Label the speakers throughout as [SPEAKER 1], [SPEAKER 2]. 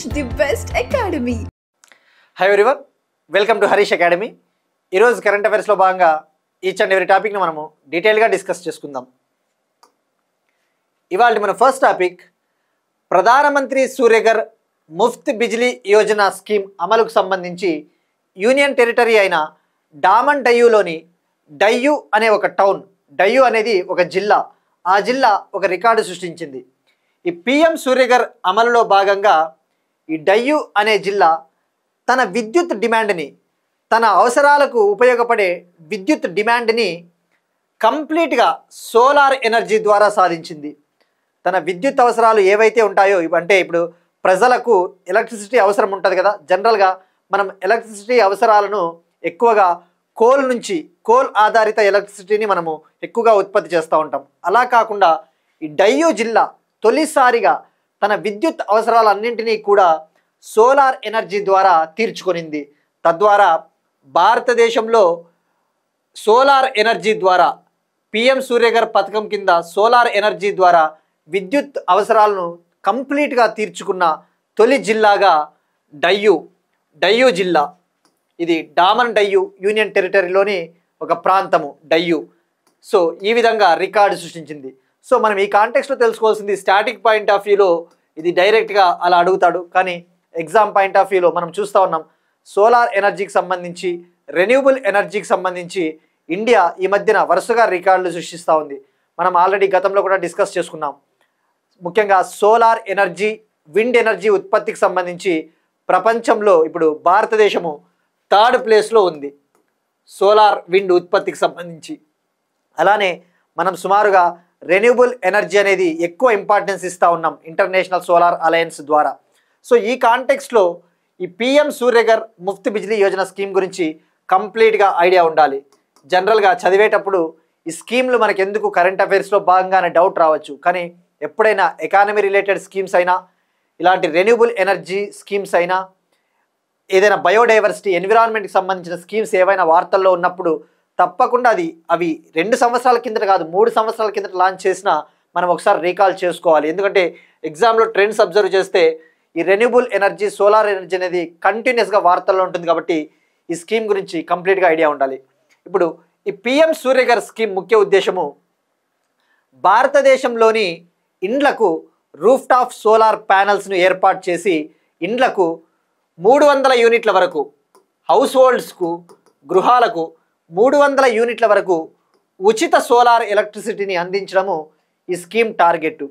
[SPEAKER 1] the best academy.
[SPEAKER 2] Hi everyone, welcome to Harish Academy. ఈరోజు current అఫైర్స్లో భాగంగా each and every టాపిక్ని మనము డీటెయిల్గా డిస్కస్ చేసుకుందాం. ఇవాళ మన ఫస్ట్ టాపిక్ ప్రధానమంత్రి సూర్యఘర్ ముఫ్త్ బిజ్లీ యోజన స్కీమ్ అమలుకు సంబంధించి యూనియన్ టెరిటరీ అయిన డామన్ డయ్యూలోని డయ్యూ అనే ఒక టౌన్, డయ్యూ అనేది ఒక జిల్లా, ఆ జిల్లా ఒక రికార్డు సృష్టించింది. ఈ పిఎం సూర్యఘర్ అమలులో భాగంగా ఈ డయ్యూ అనే జిల్లా తన విద్యుత్ డిమాండ్ని, తన అవసరాలకు ఉపయోగపడే విద్యుత్ డిమాండ్ని కంప్లీట్గా సోలార్ ఎనర్జీ ద్వారా సాధించింది. తన విద్యుత్ అవసరాలు ఏవైతే ఉంటాయో, అంటే ఇప్పుడు ప్రజలకు ఎలక్ట్రిసిటీ అవసరం ఉంటుంది కదా, జనరల్గా మనం ఎలక్ట్రిసిటీ అవసరాలను ఎక్కువగా కోల్ ఆధారిత ఎలక్ట్రిసిటీని మనము ఎక్కువగా ఉత్పత్తి చేస్తూ ఉంటాం. అలా కాకుండా ఈ డయ్యూ జిల్లా తొలిసారిగా తన విద్యుత్ అవసరాలన్నింటినీ కూడా సోలార్ ఎనర్జీ ద్వారా తీర్చుకొనింది. తద్వారా భారతదేశంలో సోలార్ ఎనర్జీ ద్వారా పిఎం సూర్యఘర్ పథకం కింద సోలార్ ఎనర్జీ ద్వారా విద్యుత్ అవసరాలను కంప్లీట్గా తీర్చుకున్న తొలి జిల్లాగా డయ్యూ జిల్లా. ఇది డామన్ డయ్యూ యూనియన్ టెరిటరీలోని ఒక ప్రాంతము డయ్యూ. సో ఈ విధంగా రికార్డు సృష్టించింది. సో మనం ఈ కాంటెక్స్లో తెలుసుకోవాల్సింది, స్టాటిక్ పాయింట్ ఆఫ్ వ్యూలో ఇది డైరెక్ట్గా అలా అడుగుతాడు, కానీ ఎగ్జామ్ పాయింట్ ఆఫ్ వ్యూలో మనం చూస్తూ ఉన్నాం సోలార్ ఎనర్జీకి సంబంధించి, రెన్యూబుల్ ఎనర్జీకి సంబంధించి ఇండియా ఈ మధ్యన వరుసగా రికార్డులు సృష్టిస్తూ ఉంది. మనం ఆల్రెడీ గతంలో కూడా డిస్కస్ చేసుకున్నాం. ముఖ్యంగా సోలార్ ఎనర్జీ, విండ్ ఎనర్జీ ఉత్పత్తికి సంబంధించి ప్రపంచంలో ఇప్పుడు భారతదేశము 3rd ప్లేస్లో ఉంది సోలార్ విండ్ ఉత్పత్తికి సంబంధించి. అలానే మనం సుమారుగా రెన్యూబుల్ ఎనర్జీ అనేది ఎక్కువ ఇంపార్టెన్స్ ఇస్తూ ఉన్నాం ఇంటర్నేషనల్ సోలార్ అలయన్స్ ద్వారా. సో ఈ కాంటెక్స్ట్లో ఈ పిఎం సూర్యఘర్ ముఫ్త్ బిజ్లీ యోజన స్కీమ్ గురించి కంప్లీట్గా ఐడియా ఉండాలి. జనరల్గా చదివేటప్పుడు ఈ స్కీమ్లు మనకు ఎందుకు కరెంట్ అఫైర్స్లో భాగంగానే డౌట్ రావచ్చు, కానీ ఎప్పుడైనా ఎకానమీ రిలేటెడ్ స్కీమ్స్ అయినా, ఇలాంటి రెన్యూబుల్ ఎనర్జీ స్కీమ్స్ అయినా, ఏదైనా బయోడైవర్సిటీ, ఎన్విరాన్మెంట్కి సంబంధించిన స్కీమ్స్ ఏవైనా వార్తల్లో ఉన్నప్పుడు తప్పకుండా అవి 2 సంవత్సరాల కిందట కాదు, 3 సంవత్సరాల కిందట లాంచ్ చేసినా మనం ఒకసారి రీకాల్ చేసుకోవాలి. ఎందుకంటే ఎగ్జామ్లో ట్రెండ్స్ అబ్జర్వ్ చేస్తే ఈ రెన్యూబుల్ ఎనర్జీ, సోలార్ ఎనర్జీ అనేది కంటిన్యూస్గా వార్తల్లో ఉంటుంది. కాబట్టి ఈ స్కీమ్ గురించి కంప్లీట్గా ఐడియా ఉండాలి. ఇప్పుడు ఈ పిఎం సూర్యఘర్ స్కీమ్ ముఖ్య ఉద్దేశము భారతదేశంలోని ఇండ్లకు రూఫ్ టాప్ సోలార్ ప్యానల్స్ను ఏర్పాటు చేసి ఇండ్లకు 300 యూనిట్ల వరకు, హౌస్ హోల్డ్స్కు, గృహాలకు 300 యూనిట్ల వరకు ఉచిత సోలార్ ఎలక్ట్రిసిటీని అందించడము ఈ స్కీమ్ టార్గెట్.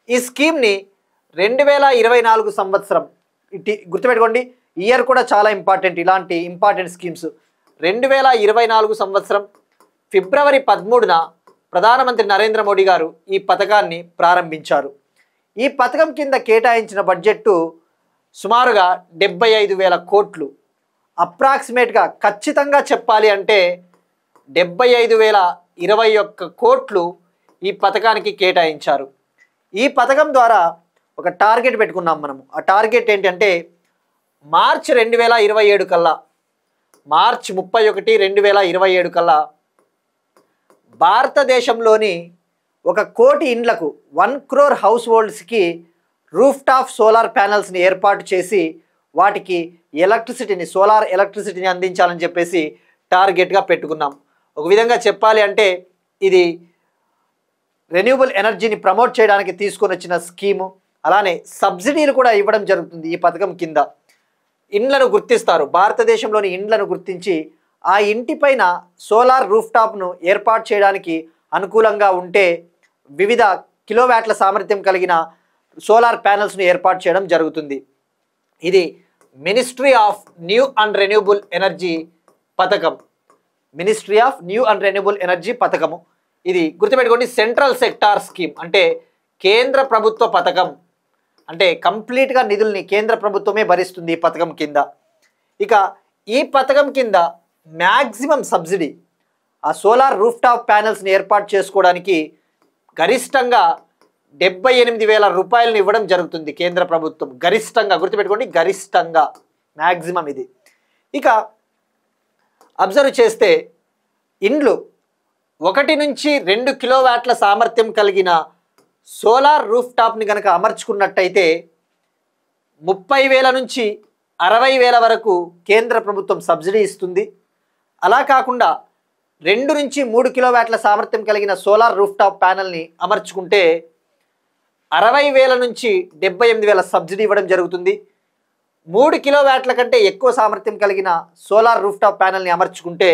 [SPEAKER 2] ఈ స్కీమ్ని 2024 సంవత్సరం, గుర్తుపెట్టుకోండి, ఇయర్ కూడా చాలా ఇంపార్టెంట్. ఇలాంటి ఇంపార్టెంట్ స్కీమ్స్ 2024 సంవత్సరం ఫిబ్రవరి 13న ప్రధానమంత్రి నరేంద్ర మోడీ గారు ఈ పథకాన్ని ప్రారంభించారు. ఈ పథకం కింద కేటాయించిన బడ్జెట్టు సుమారుగా 75,000 కోట్లు. అప్రాక్సిమేట్గా ఖచ్చితంగా చెప్పాలి అంటే 75,021 కోట్లు ఈ పథకానికి కేటాయించారు. ఈ పథకం ద్వారా ఒక టార్గెట్ పెట్టుకున్నాం మనము. ఆ టార్గెట్ ఏంటంటే మార్చ్ 2027 కల్లా, మార్చ్ 31, 2027 కల్లా భారతదేశంలోని 1 కోటి ఇండ్లకు 1 crore హౌస్ హోల్డ్స్కి రూఫ్ టాప్ సోలార్ ప్యానల్స్ని ఏర్పాటు చేసి వాటికి ఎలక్ట్రిసిటీని, సోలార్ ఎలక్ట్రిసిటీని అందించాలని చెప్పేసి టార్గెట్గా పెట్టుకున్నాం. ఒక విధంగా చెప్పాలి అంటే ఇది రెన్యూబుల్ ఎనర్జీని ప్రమోట్ చేయడానికి తీసుకొని వచ్చిన స్కీము. అలానే సబ్సిడీలు కూడా ఇవ్వడం జరుగుతుంది. ఈ పథకం కింద ఇండ్లను గుర్తిస్తారు, భారతదేశంలోని ఇండ్లను గుర్తించి ఆ ఇంటిపైన సోలార్ రూఫ్ టాప్ను ఏర్పాటు చేయడానికి అనుకూలంగా ఉంటే వివిధ కిలోవాట్ల సామర్థ్యం కలిగిన సోలార్ ప్యానల్స్ను ఏర్పాటు చేయడం జరుగుతుంది. ఇది ministry of new and renewable energy పథకం, ministry of new and renewable energy పథకము. ఇది గుర్తుపెట్టుకోండి, సెంట్రల్ సెక్టార్ స్కీమ్, అంటే కేంద్ర ప్రభుత్వ పథకం, అంటే కంప్లీట్గా నిధుల్ని కేంద్ర ప్రభుత్వమే భరిస్తుంది ఈ పథకం కింద. ఇక ఈ పథకం కింద మ్యాక్సిమం సబ్సిడీ, ఆ సోలార్ రూఫ్ టాప్ ప్యానల్స్ని ఏర్పాటు చేసుకోవడానికి గరిష్టంగా 78,000 రూపాయలను ఇవ్వడం జరుగుతుంది కేంద్ర ప్రభుత్వం. గరిష్టంగా, గుర్తుపెట్టుకోండి, గరిష్టంగా, మ్యాక్సిమం ఇది. ఇక అబ్జర్వ్ చేస్తే ఇండ్లు 1 నుంచి 2 కిలోవాట్ల సామర్థ్యం కలిగిన సోలార్ రూఫ్ టాప్ని కనుక అమర్చుకున్నట్టయితే 30,000 నుంచి 60,000 వరకు కేంద్ర ప్రభుత్వం సబ్సిడీ ఇస్తుంది. అలా కాకుండా 2 నుంచి 3 కిలోవాట్ల సామర్థ్యం కలిగిన సోలార్ రూఫ్టాప్ ప్యానెల్ని అమర్చుకుంటే 60,000 నుంచి 78,000 సబ్సిడీ ఇవ్వడం జరుగుతుంది. 3 కిలోవాట్ల కంటే ఎక్కువ సామర్థ్యం కలిగిన సోలార్ రూఫ్టాప్ ప్యానెల్ని అమర్చుకుంటే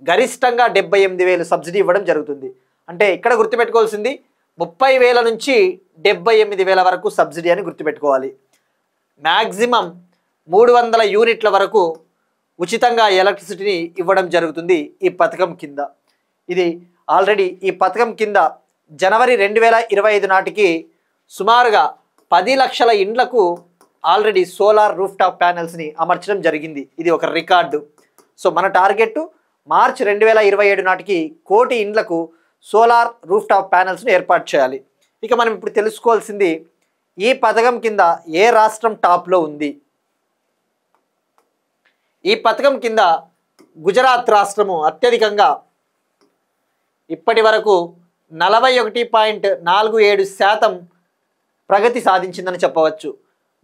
[SPEAKER 2] గరిష్టంగా 78,000 సబ్సిడీ ఇవ్వడం జరుగుతుంది. అంటే ఇక్కడ గుర్తుపెట్టుకోవాల్సింది 30,000 నుంచి 78,000 వరకు సబ్సిడీ అని గుర్తుపెట్టుకోవాలి. మ్యాక్సిమం 300 యూనిట్ల వరకు ఉచితంగా ఎలక్ట్రిసిటీని ఇవ్వడం జరుగుతుంది ఈ పథకం కింద. ఇది ఆల్రెడీ ఈ పథకం కింద జనవరి 2025 నాటికి సుమారుగా 10 లక్షల ఇండ్లకు ఆల్రెడీ సోలార్ రూఫ్టాప్ ప్యానెల్స్ని అమర్చడం జరిగింది. ఇది ఒక రికార్డు. సో మన టార్గెట్ మార్చి 2027 నాటికి 1 కోటి ఇండ్లకు సోలార్ రూఫ్టాప్ ప్యానెల్స్ను ఏర్పాటు చేయాలి. ఇక మనం ఇప్పుడు తెలుసుకోవాల్సింది ఈ పథకం కింద ఏ రాష్ట్రం టాప్లో ఉంది. ఈ పథకం కింద గుజరాత్ రాష్ట్రము అత్యధికంగా ఇప్పటి వరకు 41.47% ప్రగతి సాధించిందని చెప్పవచ్చు.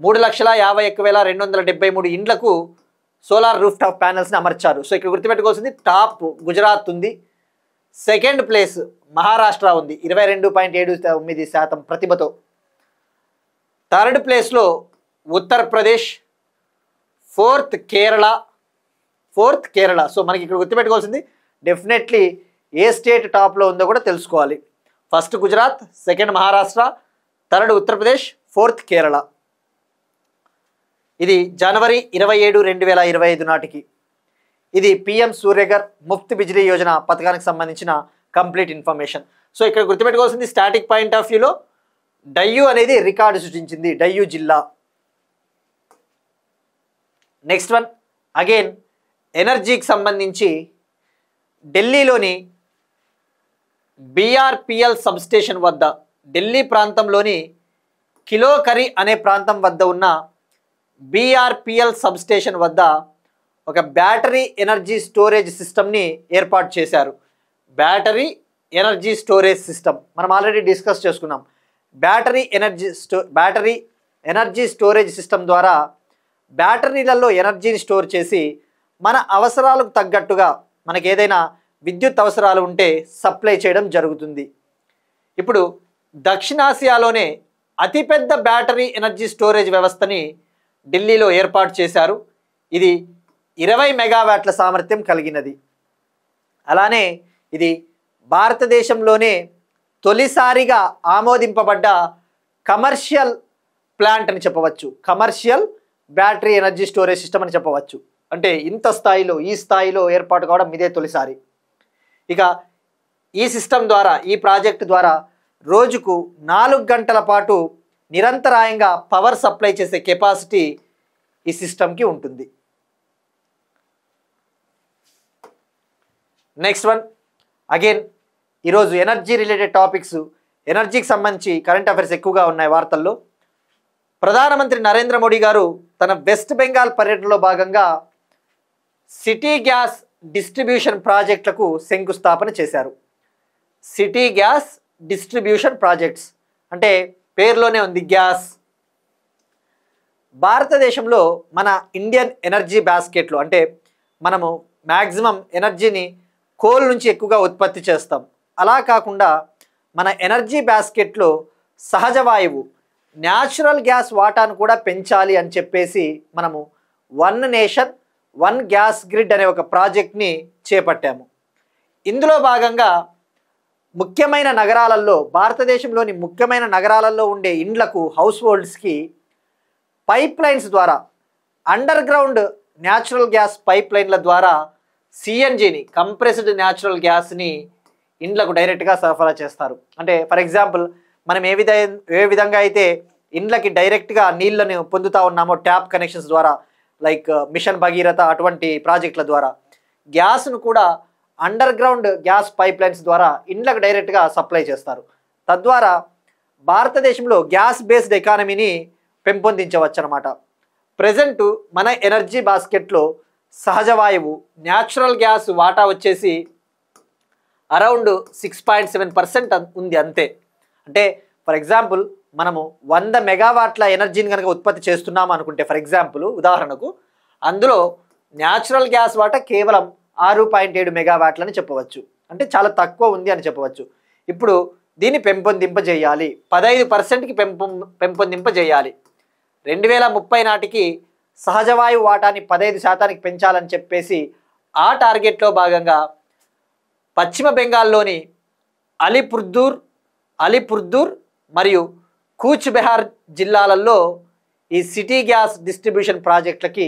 [SPEAKER 2] 3,51,273 ఇండ్లకు సోలార్ రూఫ్టాప్ ప్యానెల్స్ని అమర్చారు. సో ఇక్కడ గుర్తుపెట్టుకోవాల్సింది టాప్ గుజరాత్ ఉంది, సెకండ్ ప్లేస్ మహారాష్ట్ర ఉంది 22.79% ప్రతిభతో, థర్డ్ ప్లేస్లో ఉత్తరప్రదేశ్, ఫోర్త్ కేరళ. సో మనకి ఇక్కడ గుర్తుపెట్టుకోవాల్సింది డెఫినెట్లీ ఏ స్టేట్ టాప్లో ఉందో కూడా తెలుసుకోవాలి. First Gujarat, second Maharashtra, third Uttar Pradesh, fourth Kerala. ఇది జనవరి 27, 2025 నాటికి. ఇది పిఎం సూర్యఘర్ ముఫ్త్ బిజ్లీ యోజన పథకానికి సంబంధించిన కంప్లీట్ ఇన్ఫర్మేషన్. సో ఇక్కడ గుర్తుపెట్టుకోవాల్సింది స్టాటిక్ పాయింట్ ఆఫ్ వ్యూలో డయ్యూ అనేది రికార్డు సృష్టించింది, డయ్యూ జిల్లా. నెక్స్ట్ వన్ అగైన్ ఎనర్జీకి సంబంధించి ఢిల్లీలోని బీఆర్పిఎల్ సబ్స్టేషన్ వద్ద, ఢిల్లీ ప్రాంతంలోని కిలోకరి అనే ప్రాంతం వద్ద ఉన్న బీఆర్పిఎల్ సబ్స్టేషన్ వద్ద ఒక బ్యాటరీ ఎనర్జీ స్టోరేజ్ సిస్టమ్ని ఏర్పాటు చేశారు. బ్యాటరీ ఎనర్జీ స్టోరేజ్ సిస్టమ్ మనం ఆల్రెడీ డిస్కస్ చేసుకున్నాం. బ్యాటరీ ఎనర్జీ స్టోరేజ్ సిస్టమ్ ద్వారా బ్యాటరీలలో ఎనర్జీని స్టోర్ చేసి మన అవసరాలకు తగ్గట్టుగా మనకి ఏదైనా విద్యుత్ అవసరాలు ఉంటే సప్లై చేయడం జరుగుతుంది. ఇప్పుడు దక్షిణాసియాలోనే అతిపెద్ద బ్యాటరీ ఎనర్జీ స్టోరేజ్ వ్యవస్థని ఢిల్లీలో ఏర్పాటు చేశారు. ఇది 20 మెగావాట్ల సామర్థ్యం కలిగినది. అలానే ఇది భారతదేశంలోనే తొలిసారిగా ఆమోదింపబడ్డ కమర్షియల్ ప్లాంట్ అని చెప్పవచ్చు, commercial battery energy storage system అని చెప్పవచ్చు. అంటే ఇంత స్థాయిలో, ఈ స్థాయిలో ఏర్పాటు కావడం ఇదే తొలిసారి. ఇక ఈ సిస్టమ్ ద్వారా, ఈ ప్రాజెక్టు ద్వారా రోజుకు 4 గంటల పాటు నిరంతరాయంగా పవర్ సప్లై చేసే కెపాసిటీ ఈ సిస్టమ్కి ఉంటుంది. నెక్స్ట్ వన్ అగైన్ ఈరోజు ఎనర్జీ రిలేటెడ్ టాపిక్స్, ఎనర్జీకి సంబంధించి కరెంట్ అఫైర్స్ ఎక్కువగా ఉన్నాయి వార్తల్లో. ప్రధానమంత్రి నరేంద్ర మోడీ గారు తన వెస్ట్ బెంగాల్ పర్యటనలో భాగంగా సిటీ గ్యాస్ డిస్ట్రిబ్యూషన్ ప్రాజెక్టులకు శంకుస్థాపన చేశారు. సిటీ గ్యాస్ డిస్ట్రిబ్యూషన్ ప్రాజెక్ట్స్ అంటే పేరులోనే ఉంది గ్యాస్. భారతదేశంలో మన ఇండియన్ ఎనర్జీ బాస్కెట్లో అంటే మనము మ్యాక్సిమం ఎనర్జీని కోల్ నుంచి ఎక్కువగా ఉత్పత్తి చేస్తాం. అలా కాకుండా మన ఎనర్జీ బాస్కెట్లో సహజ వాయువు, న్యాచురల్ గ్యాస్ వాటాను కూడా పెంచాలి అని చెప్పేసి మనము one nation one gas grid అనే ఒక ప్రాజెక్ట్ని చేపట్టాము. ఇందులో భాగంగా ముఖ్యమైన నగరాలలో, భారతదేశంలోని ముఖ్యమైన నగరాలలో ఉండే ఇండ్లకు, హౌస్ హోల్డ్స్కి పైప్ లైన్స్ ద్వారా, under ground natural gas pipe లైన్ల ద్వారా సిఎన్జిని, కంప్రెస్డ్ న్యాచురల్ గ్యాస్ని ఇండ్లకు డైరెక్ట్గా సరఫరా చేస్తారు. అంటే ఫర్ ఎగ్జాంపుల్ మనం ఏ విధంగా అయితే ఇండ్లకి డైరెక్ట్గా నీళ్ళని పొందుతూ ఉన్నామో ట్యాప్ కనెక్షన్స్ ద్వారా, లైక్ మిషన్ భగీరథ అటువంటి ప్రాజెక్టుల ద్వారా, గ్యాస్ను కూడా under ground gas pipe lines ద్వారా ఇండ్లకు డైరెక్ట్గా సప్లై చేస్తారు. తద్వారా భారతదేశంలో గ్యాస్ బేస్డ్ ఎకానమీని పెంపొందించవచ్చు అన్నమాట. ప్రజెంట్ మన ఎనర్జీ బాస్కెట్లో సహజ వాయువు, న్యాచురల్ గ్యాస్ వాటా వచ్చేసి అరౌండ్ 6.7% ఉంది అంతే. అంటే ఫర్ ఎగ్జాంపుల్ మనము 100 మెగావాట్ల ఎనర్జీని కనుక ఉత్పత్తి చేస్తున్నాము అనుకుంటే, ఫర్ ఎగ్జాంపుల్ ఉదాహరణకు, అందులో న్యాచురల్ గ్యాస్ వాటా కేవలం 6.7 మెగావాట్లని చెప్పవచ్చు. అంటే చాలా తక్కువ ఉంది అని చెప్పవచ్చు. ఇప్పుడు దీన్ని పెంపొందింపజేయాలి, 15%కి పెంపొందింపజేయాలి. 2030 నాటికి సహజవాయు వాటాని 15% పెంచాలని చెప్పేసి ఆ టార్గెట్లో భాగంగా పశ్చిమ బెంగాల్లోని అలీపుర్దూర్ మరియు కూచ్ బెహార్ జిల్లాలలో ఈ సిటీ గ్యాస్ డిస్ట్రిబ్యూషన్ ప్రాజెక్టులకి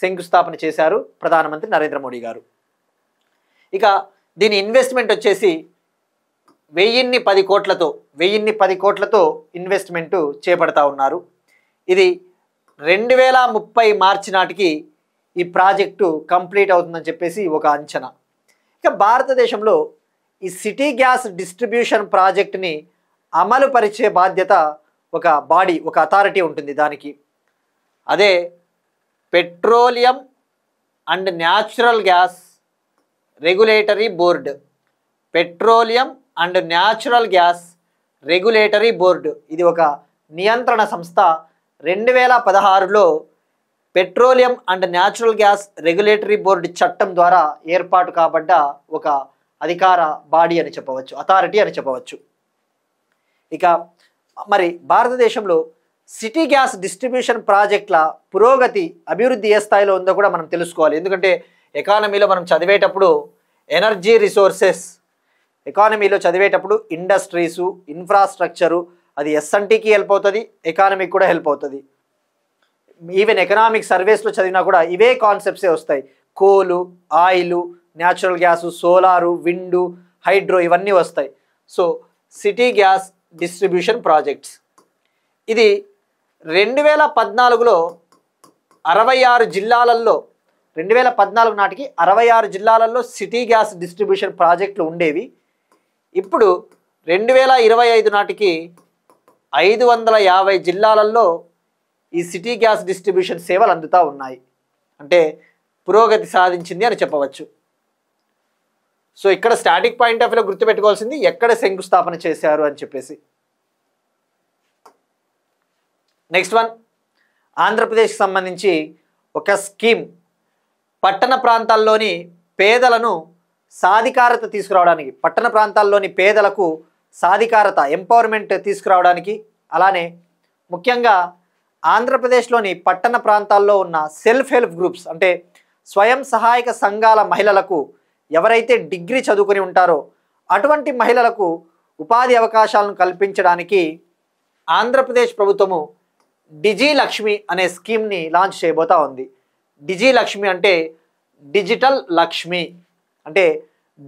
[SPEAKER 2] శంకుస్థాపన చేశారు ప్రధానమంత్రి నరేంద్ర మోడీ గారు. ఇక దీని ఇన్వెస్ట్మెంట్ వచ్చేసి 1010 కోట్లతో ఇన్వెస్ట్మెంట్ చేపడతా ఉన్నారు. ఇది 2030 మార్చి నాటికి ఈ ప్రాజెక్టు కంప్లీట్ అవుతుందని చెప్పేసి ఒక అంచనా. ఇక భారతదేశంలో ఈ సిటీ గ్యాస్ డిస్ట్రిబ్యూషన్ ప్రాజెక్టుని అమలు పరిచే బాధ్యత ఒక అథారిటీ ఉంటుంది దానికి. అదే petroleum and natural gas regulatory board. ఇది ఒక నియంత్రణ సంస్థ. 2016లో petroleum and natural gas regulatory board చట్టం ద్వారా ఏర్పాటు కాబడ్డ ఒక అధికార బాడీ అని చెప్పవచ్చు, అథారిటీ అని చెప్పవచ్చు. ఇక మరి భారతదేశంలో సిటీ గ్యాస్ డిస్ట్రిబ్యూషన్ ప్రాజెక్టుల అభివృద్ధి ఏ స్థాయిలో ఉందో కూడా మనం తెలుసుకోవాలి. ఎందుకంటే ఎకానమీలో మనం చదివేటప్పుడు ఎనర్జీ రిసోర్సెస్, ఎకానమీలో చదివేటప్పుడు ఇండస్ట్రీసు, ఇన్ఫ్రాస్ట్రక్చరు, అది ఎస్ఎన్టీకి హెల్ప్ అవుతుంది, ఎకానమీకి కూడా హెల్ప్ అవుతుంది. ఈవెన్ ఎకనామిక్ సర్వేస్లో చదివినా కూడా ఇవే కాన్సెప్ట్సే వస్తాయి. Coal, oil, natural gas, solar, wind, hydro ఇవన్నీ వస్తాయి. So city gas distribution projects ఇది 2014లో 66 జిల్లాలలో 2014 నాటికి 66 జిల్లాలలో సిటీ గ్యాస్ డిస్ట్రిబ్యూషన్ ప్రాజెక్టులు ఉండేవి. ఇప్పుడు 2025 నాటికి 550 జిల్లాలలో ఈ సిటీ గ్యాస్ డిస్ట్రిబ్యూషన్ సేవలు అందుతూ ఉన్నాయి. అంటే పురోగతి సాధించింది అని చెప్పవచ్చు. సో ఇక్కడ స్టాటిక్ పాయింట్ ఆఫ్ వ్యూలో గుర్తుపెట్టుకోవాల్సింది ఎక్కడ శంకుస్థాపన చేశారు అని చెప్పేసి. నెక్స్ట్ వన్, ఆంధ్రప్రదేశ్కి సంబంధించి ఒక స్కీమ్ పట్టణ ప్రాంతాల్లోని పేదలను సాధికారత తీసుకురావడానికి, పట్టణ ప్రాంతాల్లోని పేదలకు సాధికారత ఎంపవర్మెంట్ తీసుకురావడానికి, అలానే ముఖ్యంగా ఆంధ్రప్రదేశ్లోని పట్టణ ప్రాంతాల్లో ఉన్న సెల్ఫ్ హెల్ప్ గ్రూప్స్ అంటే స్వయం సహాయక సంఘాల మహిళలకు ఎవరైతే డిగ్రీ చదువుకొని ఉంటారో అటువంటి మహిళలకు ఉపాధి అవకాశాలను కల్పించడానికి ఆంధ్రప్రదేశ్ ప్రభుత్వము డిజిలక్ష్మి అనే స్కీమ్ని లాంచ్ చేయబోతా ఉంది. డిజిలక్ష్మి అంటే డిజిటల్ లక్ష్మి, అంటే